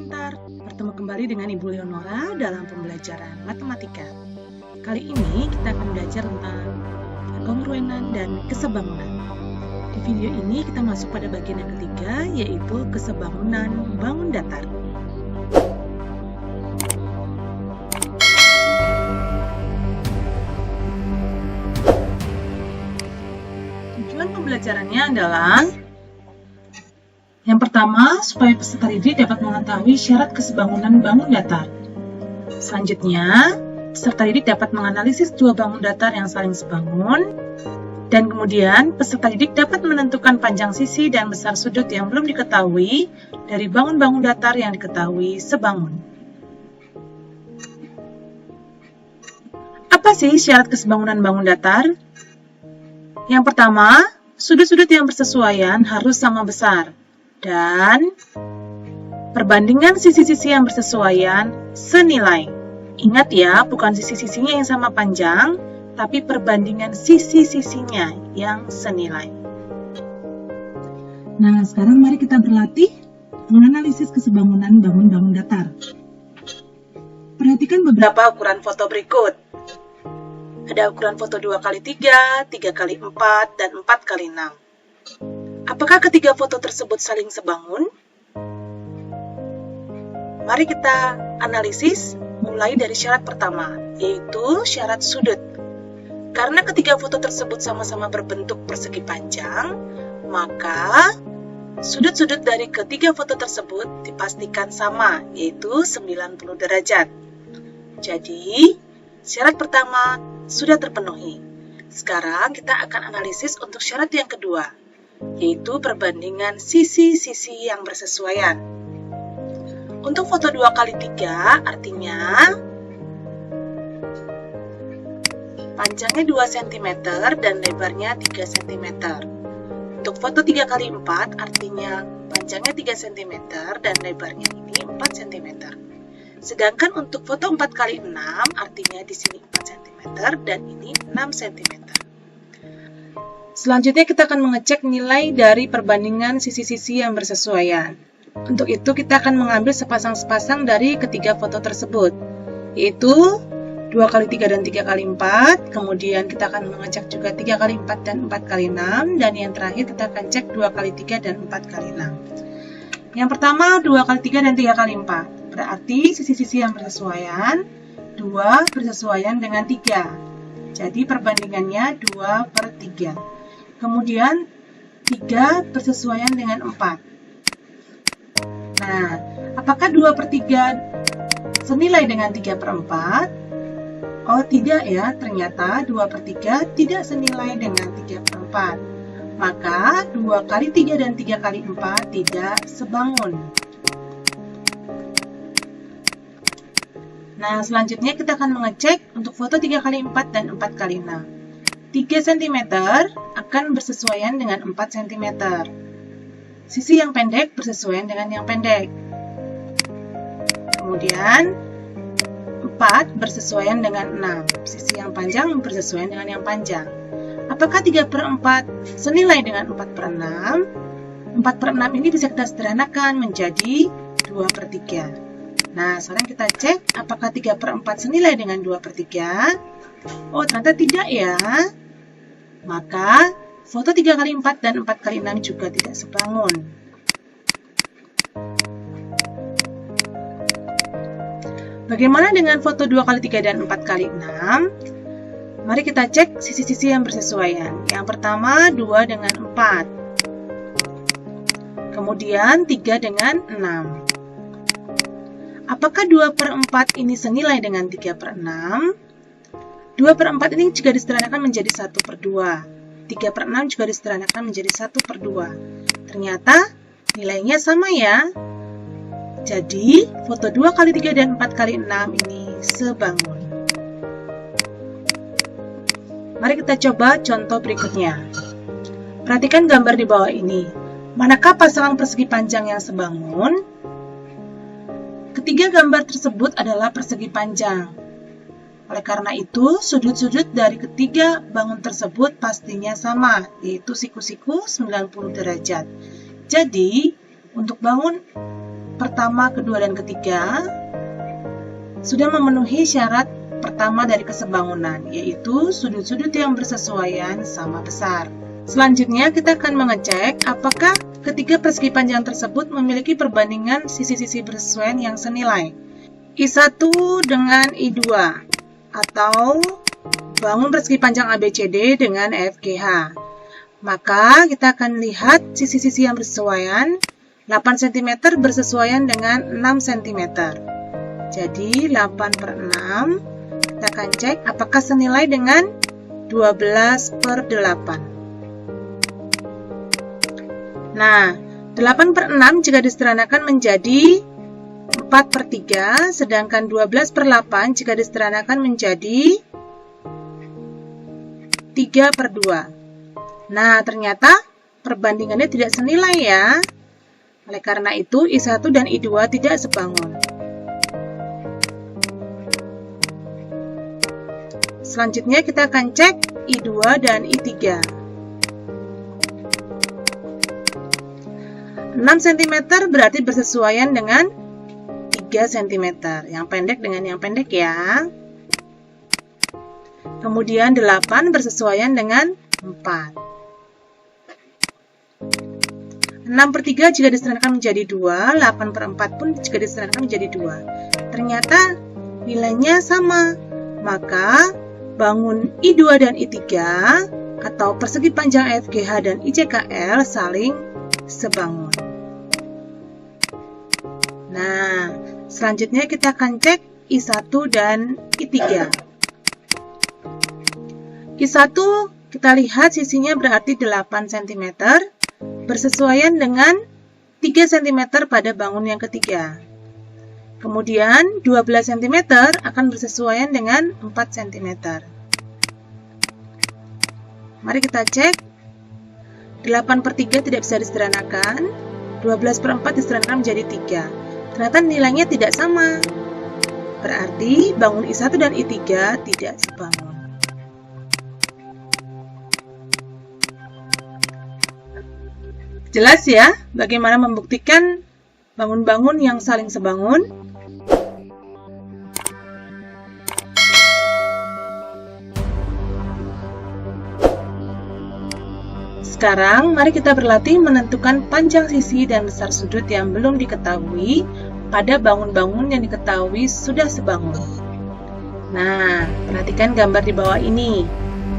Pintar, bertemu kembali dengan Ibu Leonora dalam pembelajaran matematika. Kali ini kita akan belajar tentang kekongruenan dan kesebangunan. Di video ini kita masuk pada bagian yang ketiga, yaitu kesebangunan bangun datar. Tujuan pembelajarannya adalah yang pertama, supaya peserta didik dapat mengetahui syarat kesebangunan bangun datar. Selanjutnya, peserta didik dapat menganalisis dua bangun datar yang saling sebangun. Dan kemudian, peserta didik dapat menentukan panjang sisi dan besar sudut yang belum diketahui dari bangun-bangun datar yang diketahui sebangun. Apa sih syarat kesebangunan bangun datar? Yang pertama, sudut-sudut yang bersesuaian harus sama besar. Dan perbandingan sisi-sisi yang bersesuaian senilai. Ingat ya, bukan sisi-sisinya yang sama panjang, tapi perbandingan sisi-sisinya yang senilai. Nah, sekarang mari kita berlatih menganalisis kesebangunan bangun-bangun datar. Perhatikan beberapa ukuran foto berikut. Ada ukuran foto 2x3, 3x4, dan 4x6. Apakah ketiga foto tersebut saling sebangun? Mari kita analisis mulai dari syarat pertama, yaitu syarat sudut. Karena ketiga foto tersebut sama-sama berbentuk persegi panjang, maka sudut-sudut dari ketiga foto tersebut dipastikan sama, yaitu 90 derajat. Jadi, syarat pertama sudah terpenuhi. Sekarang kita akan analisis untuk syarat yang kedua, yaitu perbandingan sisi-sisi yang bersesuaian. Untuk foto 2x3 artinya panjangnya 2 cm dan lebarnya 3 cm. Untuk foto 3x4 artinya panjangnya 3 cm dan lebarnya ini 4 cm. Sedangkan untuk foto 4x6 artinya di sini 4 cm dan ini 6 cm. Selanjutnya kita akan mengecek nilai dari perbandingan sisi-sisi yang bersesuaian. Untuk itu kita akan mengambil sepasang-sepasang dari ketiga foto tersebut, yaitu 2x3 dan 3x4, kemudian kita akan mengecek juga 3x4 dan 4x6, dan yang terakhir kita akan cek 2x3 dan 4x6. Yang pertama 2x3 dan 3x4, berarti sisi-sisi yang bersesuaian, 2 bersesuaian dengan 3. Jadi perbandingannya 2/3. Kemudian 3 bersesuaian dengan 4. Nah, apakah 2/3 senilai dengan 3/4? Oh tidak ya, ternyata 2/3 tidak senilai dengan 3/4. Maka 2x3 dan 3x4 tidak sebangun. Nah, selanjutnya kita akan mengecek untuk foto 3x4 dan 4x6. 3 cm akan bersesuaian dengan 4 cm. Sisi yang pendek bersesuaian dengan yang pendek. Kemudian 4 bersesuaian dengan 6. Sisi yang panjang bersesuaian dengan yang panjang. Apakah 3/4 senilai dengan 4/6? 4/6 ini bisa kita sederhanakan menjadi 2/3. Nah, sekarang kita cek apakah 3/4 senilai dengan 2/3? Oh, ternyata tidak ya. Maka foto 3x4 dan 4x6 juga tidak sebangun. Bagaimana dengan foto 2x3 dan 4x6? Mari kita cek sisi-sisi yang bersesuaian. Yang pertama 2 dengan 4. Kemudian 3 dengan 6. Apakah 2/4 ini senilai dengan 3/6? 2/4 ini juga disederhanakan menjadi 1/2. 3/6 juga disederhanakan menjadi 1/2. Ternyata nilainya sama ya. Jadi, foto 2x3 dan 4x6 ini sebangun. Mari kita coba contoh berikutnya. Perhatikan gambar di bawah ini. Manakah pasangan persegi panjang yang sebangun? Ketiga gambar tersebut adalah persegi panjang. Oleh karena itu, sudut-sudut dari ketiga bangun tersebut pastinya sama, yaitu siku-siku 90 derajat. Jadi, untuk bangun pertama, kedua, dan ketiga sudah memenuhi syarat pertama dari kesebangunan, yaitu sudut-sudut yang bersesuaian sama besar. Selanjutnya kita akan mengecek apakah ketiga persegi panjang tersebut memiliki perbandingan sisi-sisi bersesuaian yang senilai. I1 dengan I2 atau bangun persegi panjang ABCD dengan EFGH. Maka kita akan lihat sisi-sisi yang bersesuaian. 8 cm bersesuaian dengan 6 cm. Jadi 8/6 kita akan cek apakah senilai dengan 12/8. Nah, 8/6 jika disederhanakan menjadi 4/3, sedangkan 12/8 jika disederhanakan menjadi 3/2. Nah, ternyata perbandingannya tidak senilai ya. Oleh karena itu, I1 dan I2 tidak sebangun. Selanjutnya kita akan cek I2 dan I3. 6 cm berarti bersesuaian dengan 3 cm. Yang pendek dengan yang pendek ya. Kemudian 8 bersesuaian dengan 4. 6/3 jika disederhanakan menjadi 2, 8/4 pun jika disederhanakan menjadi 2. Ternyata nilainya sama. Maka bangun I2 dan I3 atau persegi panjang EFGH dan ICKL saling sebangun. Nah, selanjutnya kita akan cek I1 dan I3. I1 kita lihat sisinya berarti 8 cm bersesuaian dengan 3 cm pada bangun yang ketiga. Kemudian 12 cm akan bersesuaian dengan 4 cm. Mari kita cek. 8/3 tidak bisa disederhanakan. 12/4 disederhanakan menjadi 3. Ternyata nilainya tidak sama. Berarti bangun I1 dan I3 tidak sebangun. Jelas ya bagaimana membuktikan bangun-bangun yang saling sebangun? Sekarang mari kita berlatih menentukan panjang sisi dan besar sudut yang belum diketahui pada bangun-bangun yang diketahui sudah sebangun. Nah, perhatikan gambar di bawah ini.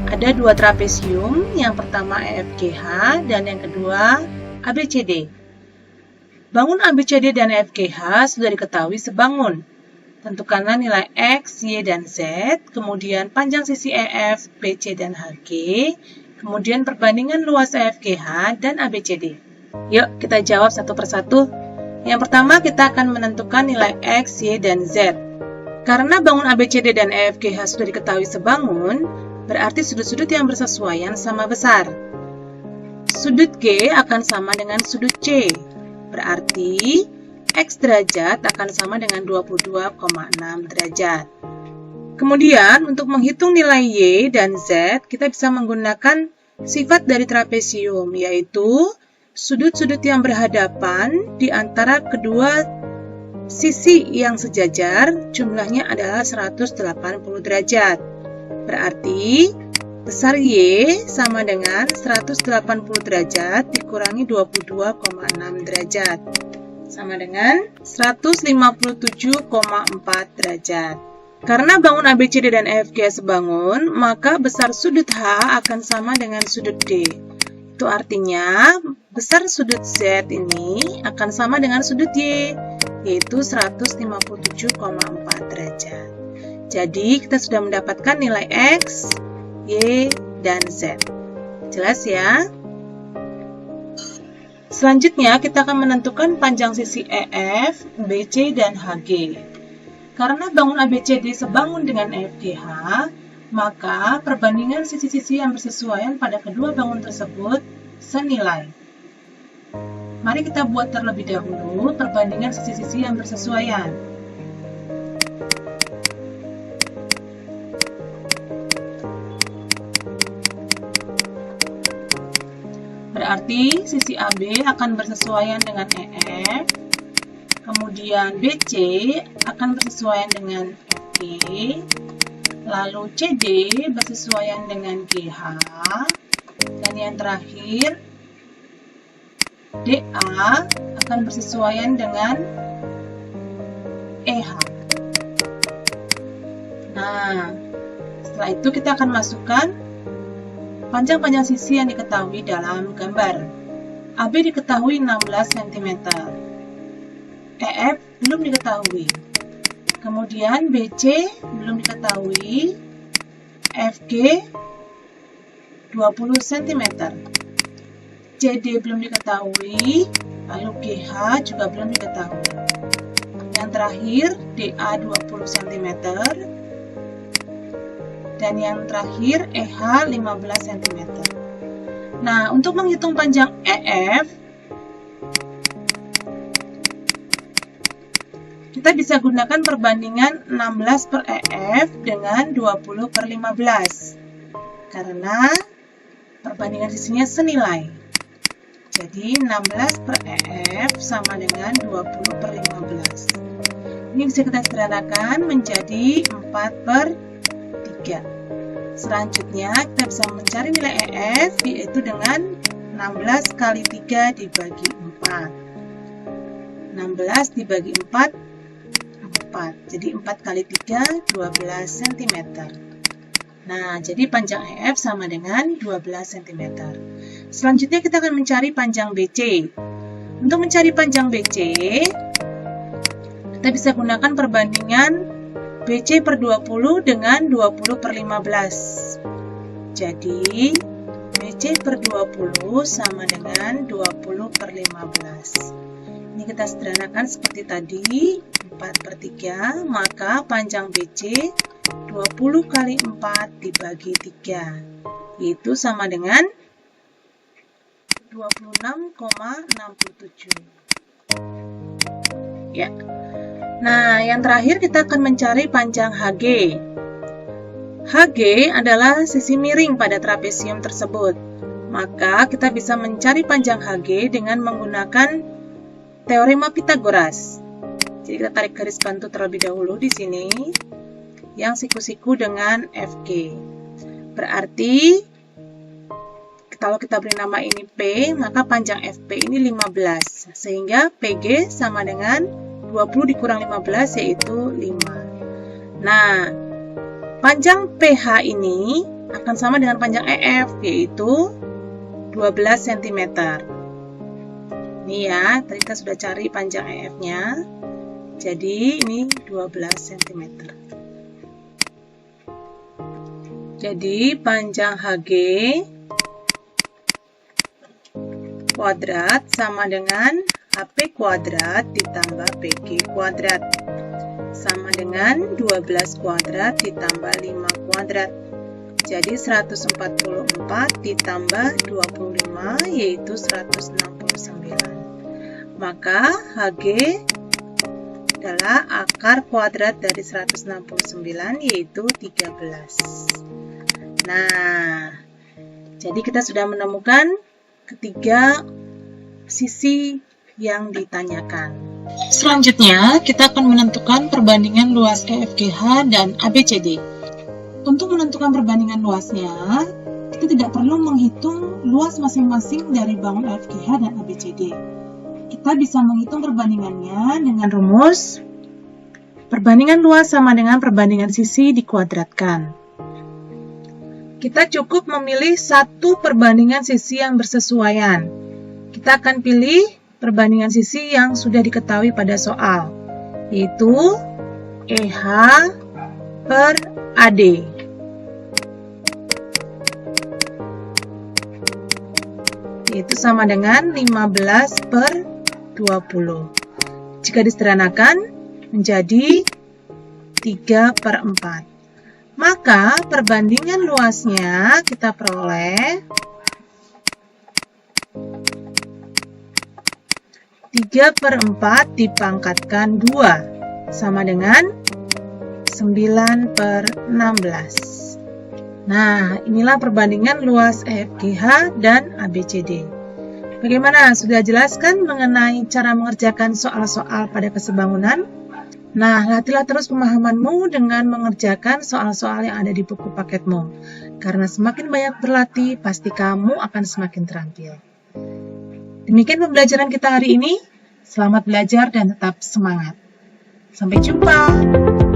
Ada dua trapesium, yang pertama EFGH dan yang kedua ABCD. Bangun ABCD dan EFGH sudah diketahui sebangun. Tentukanlah nilai X, Y, dan Z, kemudian panjang sisi EF, BC, dan HG, kemudian perbandingan luas EFGH dan ABCD. Yuk, kita jawab satu persatu. Yang pertama, kita akan menentukan nilai X, Y, dan Z. Karena bangun ABCD dan EFGH sudah diketahui sebangun, berarti sudut-sudut yang bersesuaian sama besar. Sudut G akan sama dengan sudut C. Berarti X derajat akan sama dengan 22,6 derajat. Kemudian, untuk menghitung nilai Y dan Z, kita bisa menggunakan sifat dari trapesium, yaitu sudut-sudut yang berhadapan di antara kedua sisi yang sejajar, jumlahnya adalah 180 derajat. Berarti, besar Y sama dengan 180 derajat dikurangi 22,6 derajat. Sama dengan 157,4 derajat. Karena bangun ABCD dan EFG sebangun, maka besar sudut H akan sama dengan sudut D. Itu artinya, besar sudut Z ini akan sama dengan sudut Y, yaitu 157,4 derajat. Jadi, kita sudah mendapatkan nilai X, Y, dan Z. Jelas ya? Selanjutnya, kita akan menentukan panjang sisi EF, BC, dan HG. Karena bangun ABCD sebangun dengan EFGH, maka perbandingan sisi-sisi yang bersesuaian pada kedua bangun tersebut senilai. Mari kita buat terlebih dahulu perbandingan sisi-sisi yang bersesuaian. Berarti sisi AB akan bersesuaian dengan EF, kemudian BC akan bersesuaian dengan FG, lalu CD bersesuaian dengan GH, dan yang terakhir DA akan bersesuaian dengan EH. Nah, setelah itu kita akan masukkan panjang-panjang sisi yang diketahui dalam gambar. AB diketahui 16 cm, EF belum diketahui, kemudian BC belum diketahui, FG 20 cm, CD belum diketahui, lalu GH juga belum diketahui. Yang terakhir DA 20 cm, dan yang terakhir EH 15 cm. Nah, untuk menghitung panjang EF, kita bisa gunakan perbandingan 16 per EF dengan 20 per 15. Karena perbandingan sisinya senilai. Jadi 16 per EF sama dengan 20 per 15. Ini bisa kita sederhanakan menjadi 4 per 3. Selanjutnya kita bisa mencari nilai EF yaitu dengan 16 kali 3 dibagi 4. 16 dibagi 4, 4. Jadi 4 kali 3, 12 cm. Nah, jadi panjang EF sama dengan 12 cm. Selanjutnya kita akan mencari panjang BC. Untuk mencari panjang BC, kita bisa gunakan perbandingan BC per 20 dengan 20 per 15. Jadi, BC per 20 sama dengan 20 per 15. Ini kita sederhanakan seperti tadi, 4 per 3, maka panjang BC 20 kali 4 dibagi 3, yaitu sama dengan 26,67. Ya. Nah, yang terakhir kita akan mencari panjang HG. HG adalah sisi miring pada trapesium tersebut. Maka kita bisa mencari panjang HG dengan menggunakan teorema Pythagoras. Jadi kita tarik garis bantu terlebih dahulu di sini, yang siku-siku dengan FG. Berarti kalau kita beri nama ini P, maka panjang FP ini 15. Sehingga PG sama dengan 20 dikurang 15 yaitu 5. Nah, panjang PH ini akan sama dengan panjang EF yaitu 12 cm. Ini ya, tadi kita sudah cari panjang EF-nya. Jadi ini 12 cm. Jadi panjang HG kuadrat sama dengan HP kuadrat ditambah PG kuadrat sama dengan 12 kuadrat ditambah 5 kuadrat. Jadi 144 ditambah 25 yaitu 169. Maka HG adalah akar kuadrat dari 169 yaitu 13. Nah, jadi kita sudah menemukan ketiga sisi yang ditanyakan. Selanjutnya, kita akan menentukan perbandingan luas EFGH dan ABCD. Untuk menentukan perbandingan luasnya, kita tidak perlu menghitung luas masing-masing dari bangun EFGH dan ABCD. Kita bisa menghitung perbandingannya dengan rumus perbandingan luas sama dengan perbandingan sisi dikuadratkan. Kita cukup memilih satu perbandingan sisi yang bersesuaian. Kita akan pilih perbandingan sisi yang sudah diketahui pada soal, yaitu EH per AD. Yaitu sama dengan 15 per 20. Jika disederhanakan menjadi 3 per 4. Maka perbandingan luasnya kita peroleh 3 per 4 dipangkatkan 2 sama dengan 9 per 16. Nah, inilah perbandingan luas EFGH dan ABCD. Bagaimana? Sudah jelaskan mengenai cara mengerjakan soal-soal pada kesebangunan? Nah, latihlah terus pemahamanmu dengan mengerjakan soal-soal yang ada di buku paketmu. Karena semakin banyak berlatih, pasti kamu akan semakin terampil. Demikian pembelajaran kita hari ini. Selamat belajar dan tetap semangat. Sampai jumpa.